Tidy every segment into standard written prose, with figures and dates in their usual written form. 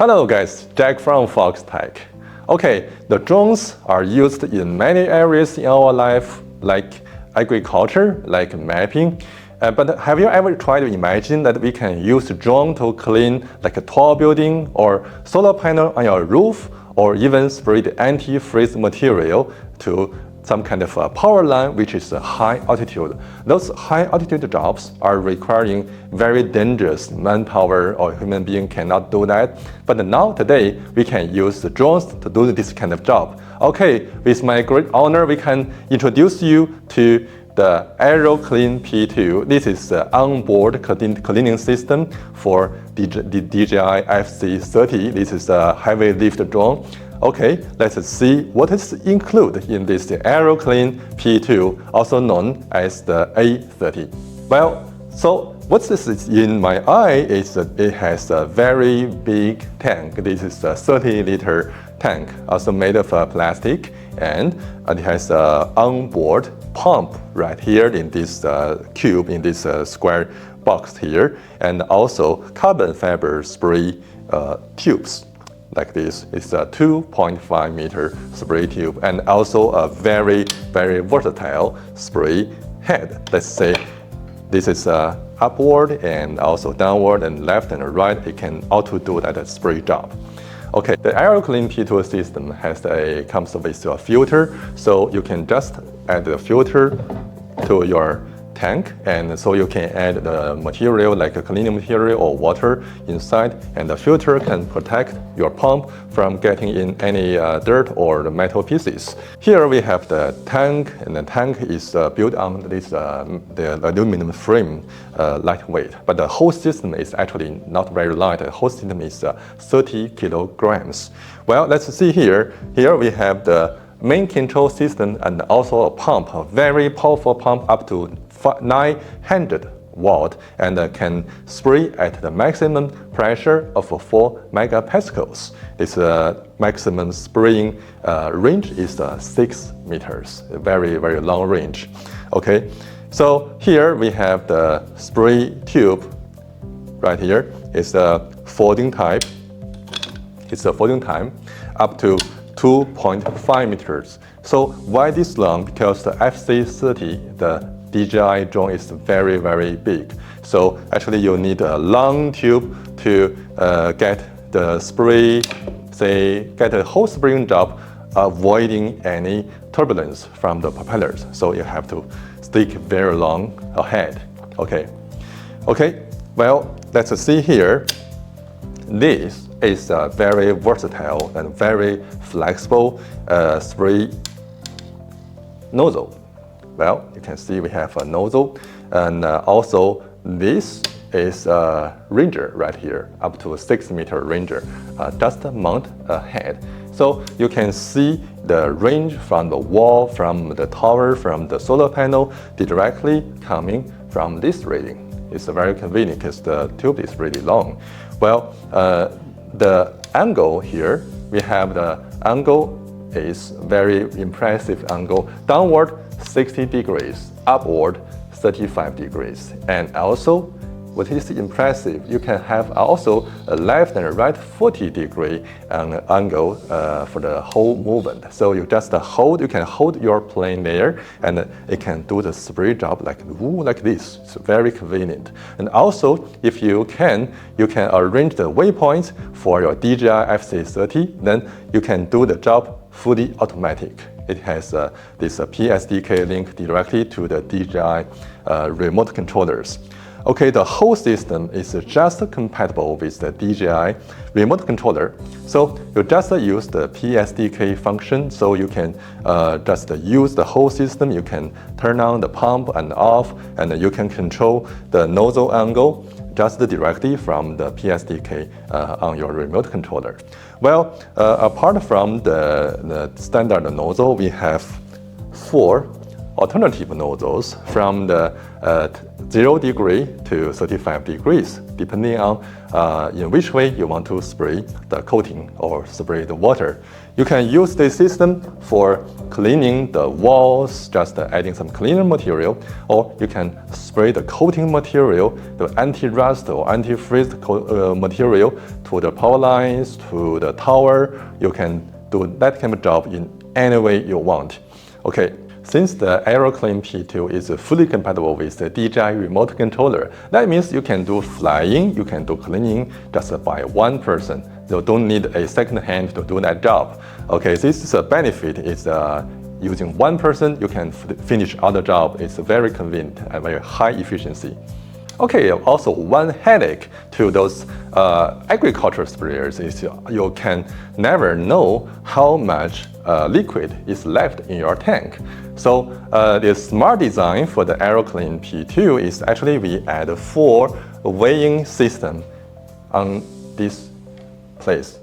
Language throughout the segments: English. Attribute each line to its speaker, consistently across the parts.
Speaker 1: Hello guys, Jack from Fox Tech. Okay, the drones are used in many areas in our life, like agriculture, like mapping. But have you ever tried to imagine that we can use a drone to clean like a tall building or solar panel on your roof, or even spray the anti-freeze material to some kind of a power line which is a high altitude. Those high altitude jobs are requiring very dangerous manpower, or human being cannot do that. But now today we can use the drones to do this kind of job. Okay, with my great honor, we can introduce you to the AeroClean P2. This is the onboard cleaning system for the DJI FC30. This is a heavy lift drone. Okay, let's see what is included in this AeroClean P2, also known as the A30. Well, so what this is in my eye is that it has a very big tank. This is a 30-liter tank, also made of plastic, and it has an onboard pump right here in this cube, in this square box here, and also carbon fiber spray tubes. Like this. It's a 2.5 meter spray tube, and also a very versatile spray head. Let's say this is upward and also downward and left and right. It can auto do that spray job. Okay, the AeroClean P2 system comes with a filter, so you can just add the filter to your tank, and so you can add the material like a cleaning material or water inside, and the filter can protect your pump from getting in any dirt or the metal pieces. Here we have the tank, and the tank is built on this the aluminum frame, lightweight, but the whole system is actually not very light. The whole system is 30 kilograms. Well, let's see here. Here we have the main control system and also a pump, a very powerful pump up to 900 watt, and can spray at the maximum pressure of 4 megapascals. This maximum spraying range is 6 meters, a very long range. Okay, so here we have the spray tube right here. It's a folding type. It's a folding type up to 2.5 meters. So why this long? Because the FC30, the DJI drone, is very big. So actually you need a long tube to get the spray, get a whole spraying job, avoiding any turbulence from the propellers. So you have to stick very long ahead. Okay, well, let's see here. This is a very versatile and very flexible spray nozzle. Well, you can see we have a nozzle, and also this is a ranger right here, up to a 6 meter ranger, just mount ahead. So you can see the range from the wall, from the tower, from the solar panel, directly coming from this rating. It's very convenient because the tube is really long. Well, the angle here, we have the angle is very impressive angle. Downward 60 degrees, upward 35 degrees. And also, what is impressive, you can have also a left and right 40-degree angle for the whole movement. So you just you can hold your plane there, and it can do the spray job like this. It's very convenient. And also, if you can arrange the waypoints for your DJI FC30, then you can do the job fully automatic. It has this PSDK link directly to the DJI remote controllers. Okay, the whole system is just compatible with the DJI remote controller. So you just use the PSDK function, so you can just use the whole system. You can turn on the pump and off, and you can control the nozzle angle just directly from the PSDK on your remote controller. Well, apart from the standard nozzle, we have 4 alternative nozzles from the 0 degree to 35 degrees, depending on in which way you want to spray the coating or spray the water. You can use this system for cleaning the walls, just adding some cleaner material, or you can spray the coating material, the anti-rust or anti-freeze material to the power lines, to the tower. You can do that kind of job in any way you want. Okay. Since the AeroClean P2 is fully compatible with the DJI remote controller, that means you can do flying, you can do cleaning just by one person. You don't need a second hand to do that job. Okay, this is a benefit. It's using one person, you can finish other job. It's very convenient and very high efficiency. Okay, also one headache to those agriculture sprayers is you can never know how much liquid is left in your tank. So the smart design for the AeroClean P2 is actually we add 4 weighing system on this place.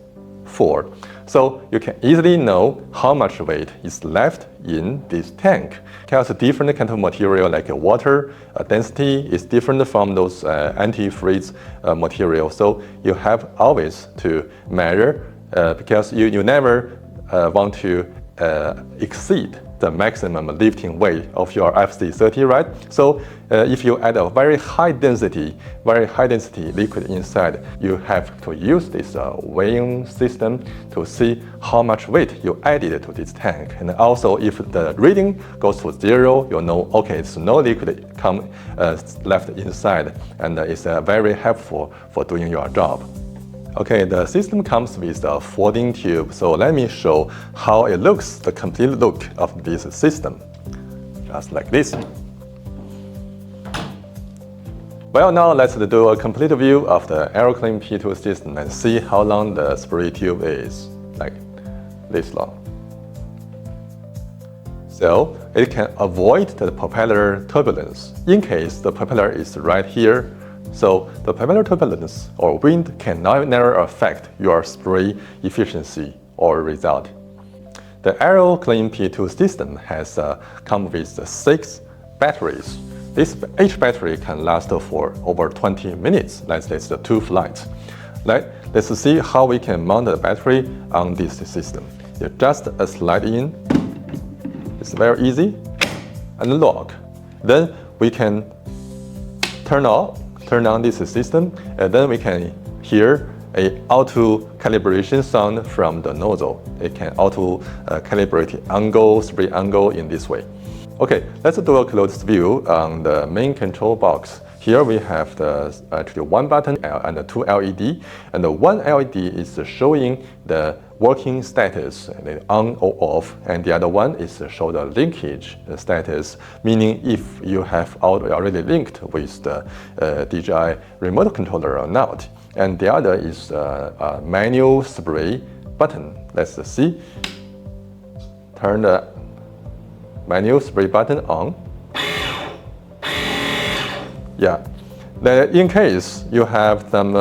Speaker 1: 4. So you can easily know how much weight is left in this tank. Because different kind of material like water density is different from those anti-freeze material. So you have always to measure because you never want to exceed the maximum lifting weight of your FC30, right? So if you add a very high density liquid inside, you have to use this weighing system to see how much weight you added to this tank. And also if the reading goes to 0, you'll know, okay, it's no liquid left inside, and it's very helpful for doing your job. Okay, the system comes with a folding tube, so let me show how it looks, the complete look of this system. Just like this. Well, now let's do a complete view of the AeroClean P2 system and see how long the spray tube is, like this long. So it can avoid the propeller turbulence in case the propeller is right here. So the propeller turbulence or wind can never affect your spray efficiency or result. The AeroClean P2 system has come with 6 batteries. Each battery can last for over 20 minutes. That's the 2 flights. Let's see how we can mount the battery on this system. You just slide in. It's very easy. And lock. Then we can turn on this system, and then we can hear a auto calibration sound from the nozzle. It can auto calibrate angle, spray angle in this way. Okay, let's do a close view on the main control box. Here we have actually 1 button and 2 LED, and the 1 LED is showing the working status, on or off, and the other one is show the linkage status, meaning if you have already linked with the DJI remote controller or not. And the other is a manual spray button. Let's see. Turn the manual spray button on. Yeah. Then in case you have some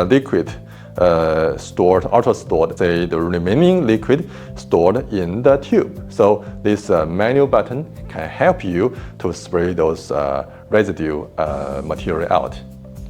Speaker 1: liquid auto-stored, say the remaining liquid stored in the tube. So this manual button can help you to spray those residue material out.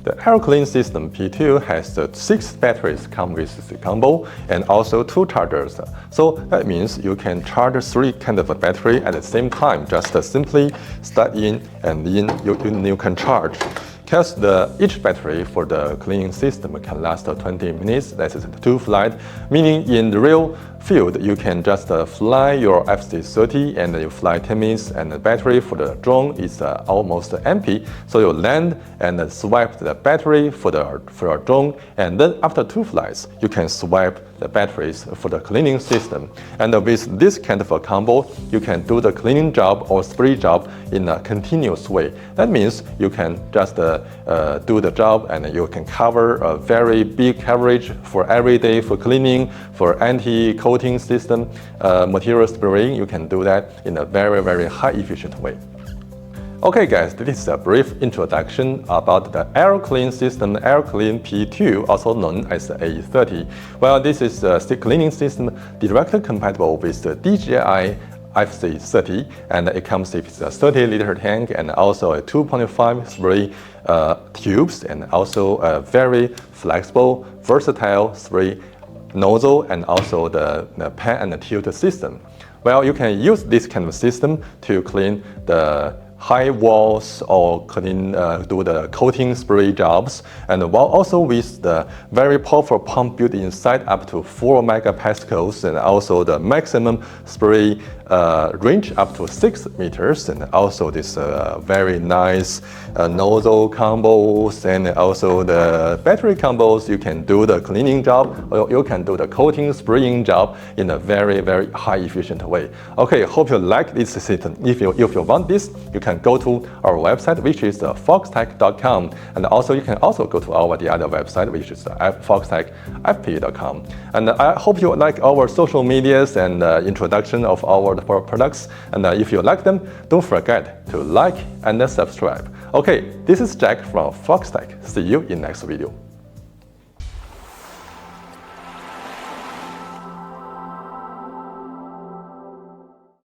Speaker 1: The AeroClean system P2 has 6 batteries come with the combo and also 2 chargers. So that means you can charge 3 kind of a battery at the same time. Just simply start in and then you can charge. Because each battery for the cleaning system can last 20 minutes, that is 2 flights, meaning in the real field you can just fly your FC30 and you fly 10 minutes and the battery for the drone is almost empty. So you land and swipe the battery for your drone, and then after 2 flights you can swipe the batteries for the cleaning system. And with this kind of a combo, you can do the cleaning job or spray job in a continuous way. That means you can just do the job and you can cover a very big coverage for every day for cleaning, for anti-coating system, material spraying. You can do that in a very, very high efficient way. Okay guys, this is a brief introduction about the AeroClean system, AeroClean P2, also known as the A30. Well, this is a stick cleaning system directly compatible with the DJI FC30, and it comes with a 30-liter tank and also a 2.5 spray tubes, and also a very flexible, versatile spray nozzle, and also the pan and tilt system. Well, you can use this kind of system to clean the high walls or clean, do the coating spray jobs, and while also with the very powerful pump built inside up to 4 megapascals, and also the maximum spray range up to 6 meters, and also this very nice nozzle combos, and also the battery combos. You can do the cleaning job, or you can do the coating spraying job in a very, very high efficient way. Okay, hope you like this system. If you want this, you can go to our website, which is foxtech.com, and also you can also go to our other website, which is foxtechfp.com. And I hope you like our social medias and introduction of our products. And if you like them, don't forget to like and subscribe. Okay, this is Jack from Foxtech. See you in next video.